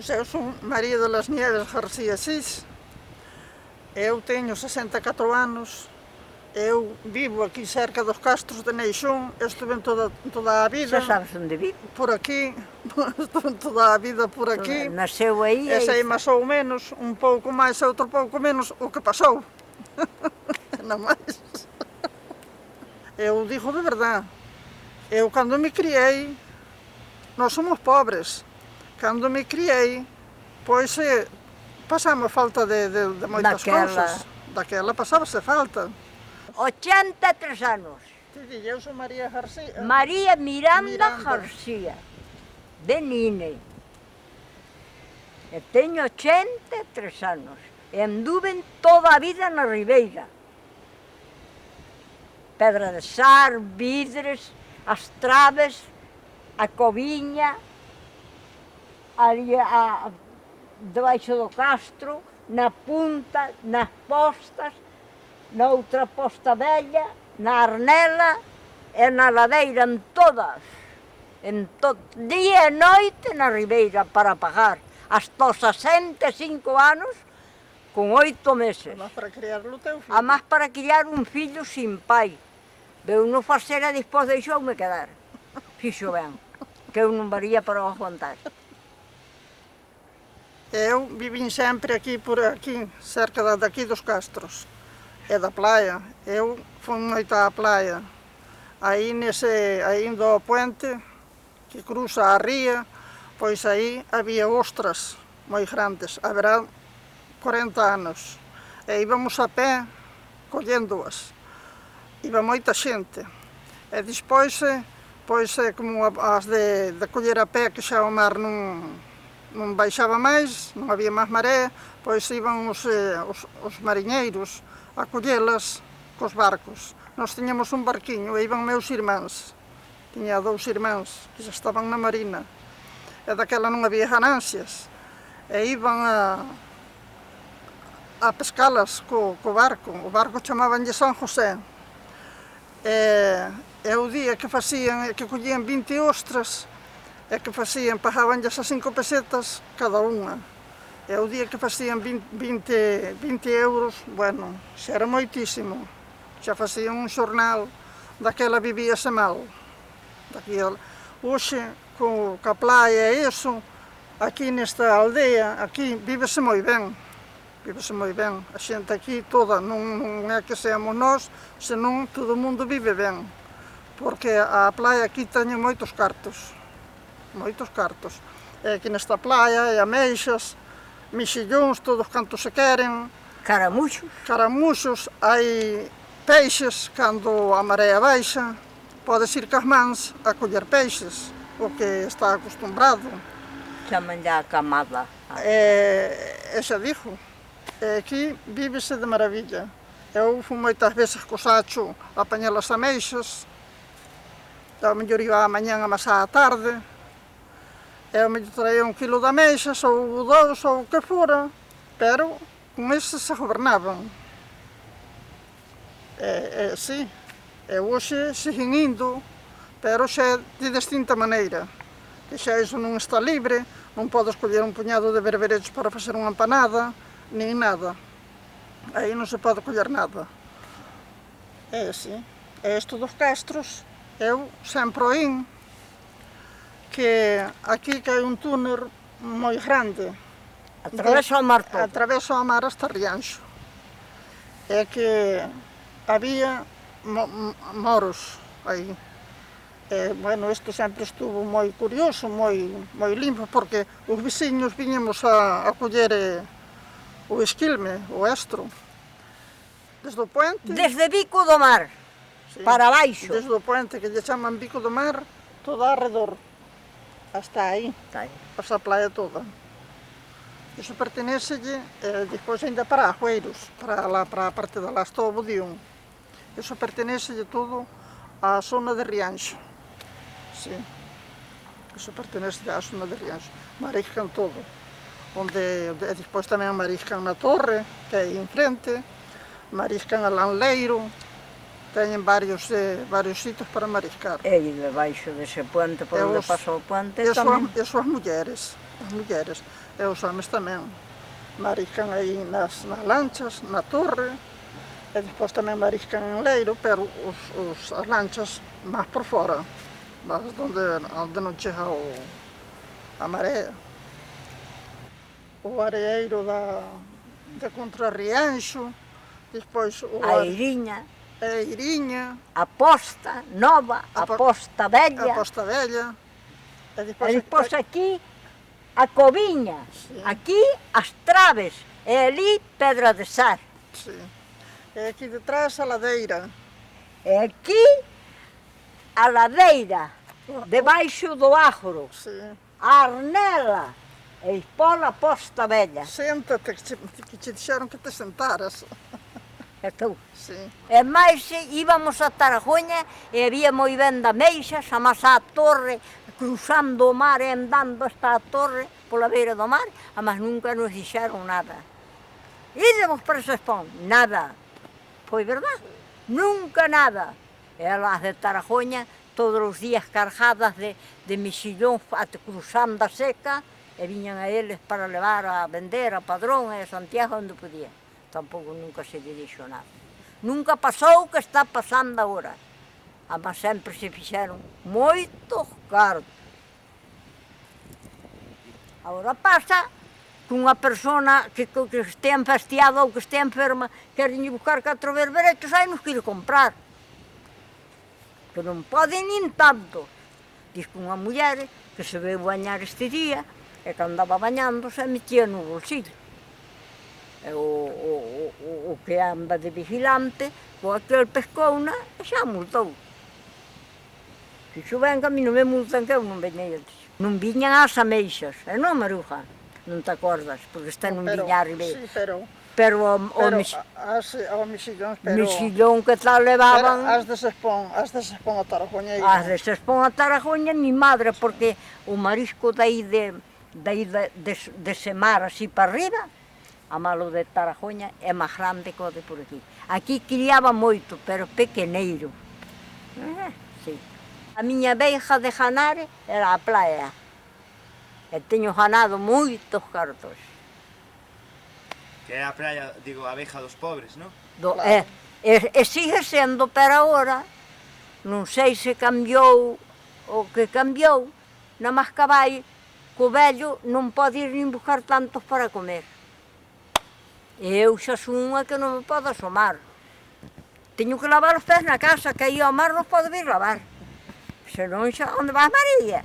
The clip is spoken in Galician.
Pois eu son María de las Nieves García Sis, eu teño 64 anos, eu vivo aquí cerca dos Castros de Neixón, estuve toda a vida. Xa sabes onde vivo? Por aquí, estuve toda a vida por aquí. Nasceu aí e sei máis ou menos, un pouco máis e outro pouco menos, o que pasou. Non máis. Eu digo de verdade, eu cando me criei, nós somos pobres. Cando me criei, pois pasamos falta de moitas cousas. Daquela pasábase falta. 83 anos. Eu sou María García. María Miranda García, de Nine. Eu teño 83 anos. E anduve toda a vida na Ribeira. Pedra de Sar, Vidres, as Traves, a Coviña, ali debaixo do Castro, na Punta, nas Postas, na outra Posta Bella, na Arnela e na Ladeira, en todas. Día e noite na Ribeira para pagar. Hasta os 65 anos, con 8 meses. Amás para criar o teu fillo. Amás para criar un fillo sin pai. Eu non facer e despois deixoume quedar. Fixo ben, que eu non varía para aguantar. Eu vivín sempre aquí, por aquí, cerca daqui dos Castros. E da praia. Eu fui moito á praia. Aí indo ao puente, que cruza a ría, pois aí había ostras moi grandes, haberá 40 anos. E íbamos a pé, colléndoas. Iba moita xente. E despois, pois, como as de coller a pé, que xa o mar non baixaba máis, non había máis maré, pois iban os mariñeiros a collelas cos barcos. Nós tiñamos un barquiño e iban meus irmáns. Tiña 2 irmáns que xa estaban na marina. E daquela non había ganancias. E iban a pescalas co barco. O barco chamabanlle San José. E o día que facían, que collían 20 ostras, e que facían, pagabanlles a 5 pesetas cada unha. E o día que facían 20 euros, bueno, xa era moitísimo. Xa facían un xornal, daquela vivíase mal. Hoxe, coa playa e iso, aquí nesta aldea, aquí vívese moi ben. Vívese moi ben. A xente aquí toda, non é que seamos nós, senón todo o mundo vive ben. Porque a playa aquí teñen moitos cartos. Moitos cartos. E aquí nesta playa, e ameixas, mexillóns, todos cantos se queren. Caramuxos. Caramuxos, hai peixes, cando a marea baixa, podes ir cas mans a coller peixes, o que está acostumbrado. Chaman a camada. E xa dixo, aquí vívese de maravilla. Eu fui moitas veces co sacho a apañar as ameixas, ao mellor iba a mañán a masá a tarde, e ao mellor traía 1 kilo de ameixas, ou 2, ou o que fora, pero con eses se gobernaban. Sí, e hoxe siguen indo, pero xa de distinta maneira. Que xa iso non está libre, non podes coller un puñado de berberechos para facer unha empanada, nin nada. Aí non se pode coller nada. Sí, e isto dos Castros, eu sempre oín que aquí hai un túnel moi grande. Atraveso o mar todo. Atraveso o mar hasta Rianxo. É que había moros aí. Bueno, isto sempre estuvo moi curioso, moi limpo, porque os veciños viñemos a coller o esquilme, o estro. Desde o puente... Desde Bico do Mar, para baixo. Desde o puente, que lle chaman Bico do Mar, todo arredor. Hasta aí, esa playa toda. Iso pertenecelle, despois ainda para Agüeiros, para a parte da Lastobo de Un. Iso pertenecelle todo á zona de Rianxo. Sí, iso pertenece á zona de Rianxo. Mariscan todo. Despois tamén mariscan na Torre, que é aí enfrente, mariscan a Lanleiro, teñen varios sitios para mariscar. E debaixo dese puente, por onde pasa o puente, tamén. E as mulleres. as mulleres, e os homes tamén. Mariscan aí nas lanchas, na torre, e despois tamén mariscan en Leiro, pero as lanchas máis por fora, más onde non chega a marea. O areeiro de Contrarrianxo, despois A Iriña, a Iriña, a Posta Nova, a Posta a Vella, Posta Vella, e e despois aquí a Coviña, Sí. aquí as Traves, e ali Pedra de Sar. Sí. E aquí detrás a ladeira. E aquí a ladeira, debaixo do Ájoro, Sí. a Arnela, e despois a Posta Vella. Senta-te, que te dixeron que te sentaras. E tú. Sí. E máis íbamos a Tarajoña e había moi ben da Meixas, amás a torre, cruzando o mar e andando hasta a torre pola beira do mar, amás nunca nos dixeron nada. Ídemos para Sespón, nada. Foi verdad? Nunca nada. E as de Tarajoña, todos os días cargadas de mexillón cruzando a seca, e viñan a eles para levar a vender a Padrón e a Santiago onde podía. Tampouco nunca se lle dixo nada. Nunca pasou o que está pasando agora. Mas sempre se fixeron moitos cartos. Agora pasa que unha persona que estea enfastiada ou que estea enferma, queren buscar 4 berberechos, aí nos quere comprar. Que non poden nin tanto. Diz que unha muller que se veu bañar este día, e que andaba bañándose, metía no bolsillo. E o que anda de vigilante, o aquel pescouna, e xa multou. Fixo ben que a mí non me multan, que eu non veñei antes. Non viñan as ameixas, e non, Maruja? Non te acordas, porque está nun viñar e Sí, pero pero o mexillón, pero mexillón que tal levaban, as de Sespón a Tarajoñeiro. as de Sespón a Tarajoña, ni madre, porque o marisco dai de Semar así para arriba, a malo de Tarajoña é máis grande que o de por aquí. Aquí criaba moito, pero pequeneiro. Sí. A miña beija de Janare era a playa. E teño ganado moitos cartos. Que é a praia, digo, a Beja dos pobres, non? Claro. E sigue sendo, pero agora, non sei se cambiou o que cambiou, na máis que vai, que o vello non pode ir nin buscar tantos para comer. E eu xa son unha que non me podo asomar. Teño que lavar os pés na casa, que aí ao mar non podo vir lavar. Senón xa, onde vas, María?